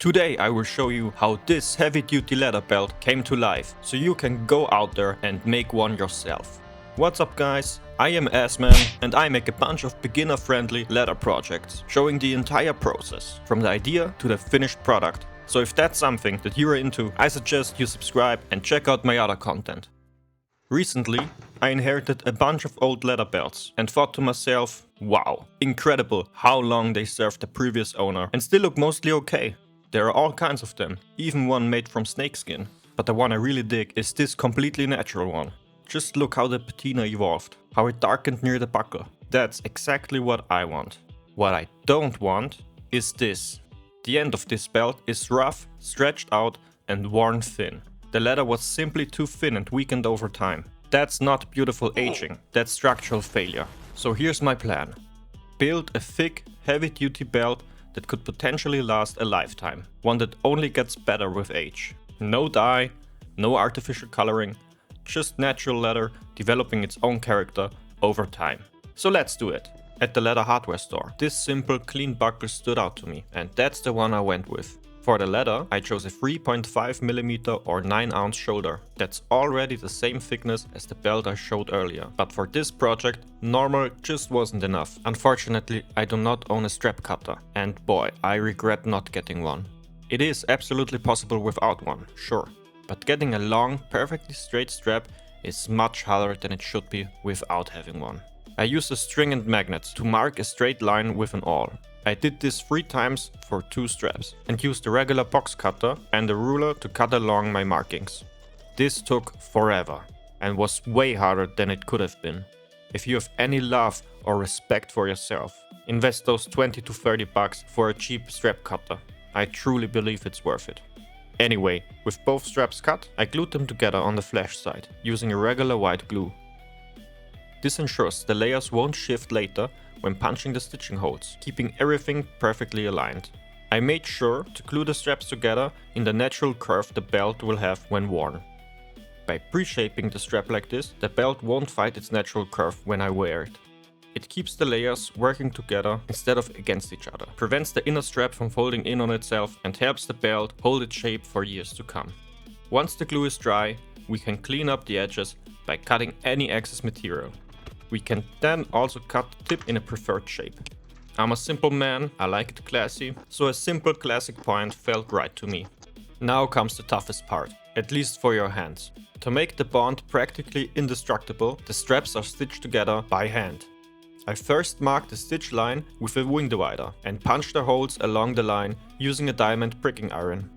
Today I will show you how this heavy-duty leather belt came to life, so you can go out there and make one yourself. What's up guys, I am Assman and I make a bunch of beginner-friendly leather projects, showing the entire process, from the idea to the finished product. So if that's something that you're into, I suggest you subscribe and check out my other content. Recently, I inherited a bunch of old leather belts and thought to myself, wow, incredible how long they served the previous owner and still look mostly okay. There are all kinds of them, even one made from snakeskin. But the one I really dig is this completely natural one. Just look how the patina evolved, how it darkened near the buckle. That's exactly what I want. What I don't want is this. The end of this belt is rough, stretched out and worn thin. The leather was simply too thin and weakened over time. That's not beautiful aging, that's structural failure. So here's my plan. Build a thick, heavy-duty belt that could potentially last a lifetime. One that only gets better with age. No dye, no artificial coloring, just natural leather developing its own character over time. So let's do it. At the leather hardware store, this simple clean buckle stood out to me, and that's the one I went with. For the leather, I chose a 3.5mm or 9-ounce shoulder. That's already the same thickness as the belt I showed earlier. But for this project, normal just wasn't enough. Unfortunately, I do not own a strap cutter. And boy, I regret not getting one. It is absolutely possible without one, sure. But getting a long, perfectly straight strap is much harder than it should be without having one. I used a string and magnets to mark a straight line with an awl. I did this 3 times for 2 straps and used a regular box cutter and a ruler to cut along my markings. This took forever and was way harder than it could have been. If you have any love or respect for yourself, invest those 20 to 30 bucks for a cheap strap cutter. I truly believe it's worth it. Anyway, with both straps cut, I glued them together on the flash side using a regular white glue. This ensures the layers won't shift later when punching the stitching holes, keeping everything perfectly aligned. I made sure to glue the straps together in the natural curve the belt will have when worn. By pre-shaping the strap like this, the belt won't fight its natural curve when I wear it. It keeps the layers working together instead of against each other, prevents the inner strap from folding in on itself and helps the belt hold its shape for years to come. Once the glue is dry, we can clean up the edges by cutting any excess material. We can then also cut the tip in a preferred shape. I'm a simple man, I like it classy, so a simple classic point felt right to me. Now comes the toughest part, at least for your hands. To make the bond practically indestructible, the straps are stitched together by hand. I first marked the stitch line with a wing divider and punched the holes along the line using a diamond pricking iron.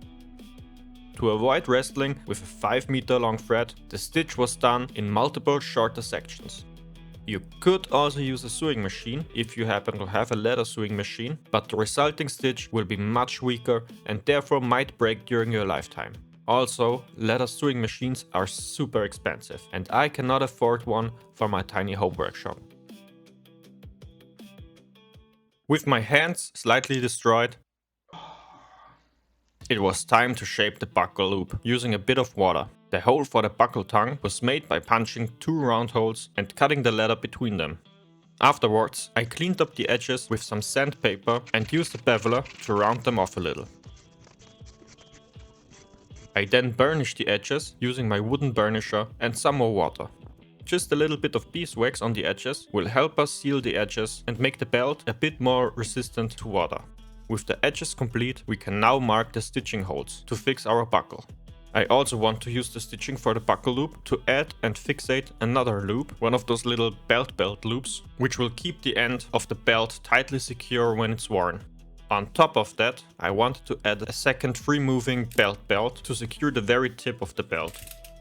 To avoid wrestling with a 5-meter long thread, the stitch was done in multiple shorter sections. You could also use a sewing machine if you happen to have a leather sewing machine, but the resulting stitch will be much weaker and therefore might break during your lifetime. Also, leather sewing machines are super expensive and I cannot afford one for my tiny home workshop. With my hands slightly destroyed, it was time to shape the buckle loop using a bit of water. The hole for the buckle tongue was made by punching 2 round holes and cutting the leather between them. Afterwards, I cleaned up the edges with some sandpaper and used a beveler to round them off a little. I then burnished the edges using my wooden burnisher and some more water. Just a little bit of beeswax on the edges will help us seal the edges and make the belt a bit more resistant to water. With the edges complete, we can now mark the stitching holes to fix our buckle. I also want to use the stitching for the buckle loop to add and fixate another loop, one of those little belt loops, which will keep the end of the belt tightly secure when it's worn. On top of that, I wanted to add a second free-moving belt to secure the very tip of the belt.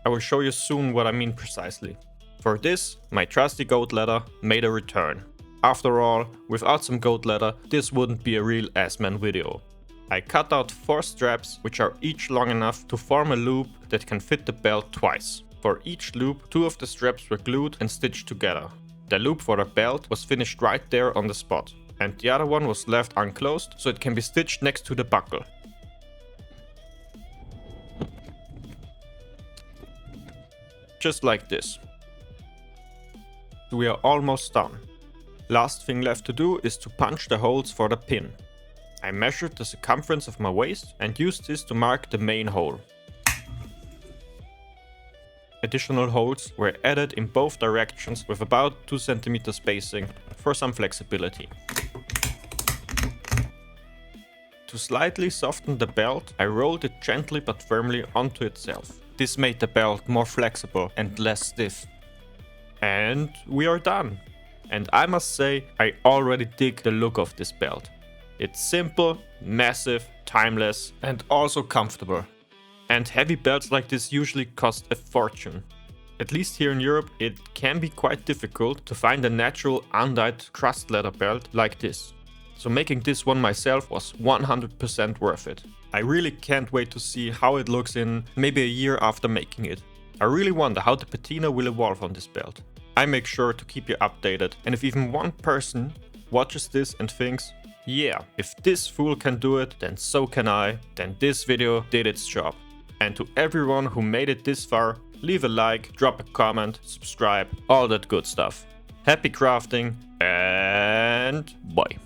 I will show you soon what I mean precisely. For this, my trusty goat leather made a return. After all, without some goat leather, this wouldn't be a real Assman video. I cut out 4 straps, which are each long enough to form a loop that can fit the belt twice. For each loop, 2 of the straps were glued and stitched together. The loop for the belt was finished right there on the spot, and the other one was left unclosed so it can be stitched next to the buckle. Just like this. We are almost done. Last thing left to do is to punch the holes for the pin. I measured the circumference of my waist and used this to mark the main hole. Additional holes were added in both directions with about 2 cm spacing for some flexibility. To slightly soften the belt, I rolled it gently but firmly onto itself. This made the belt more flexible and less stiff. And we are done. And I must say, I already dig the look of this belt. It's simple, massive, timeless, and also comfortable. And heavy belts like this usually cost a fortune. At least here in Europe, it can be quite difficult to find a natural undyed crust leather belt like this. So making this one myself was 100% worth it. I really can't wait to see how it looks in maybe a year after making it. I really wonder how the patina will evolve on this belt. I make sure to keep you updated, and if even one person watches this and thinks, yeah, if this fool can do it, then so can I, then this video did its job. And to everyone who made it this far, leave a like, drop a comment, subscribe, all that good stuff. Happy crafting, and bye.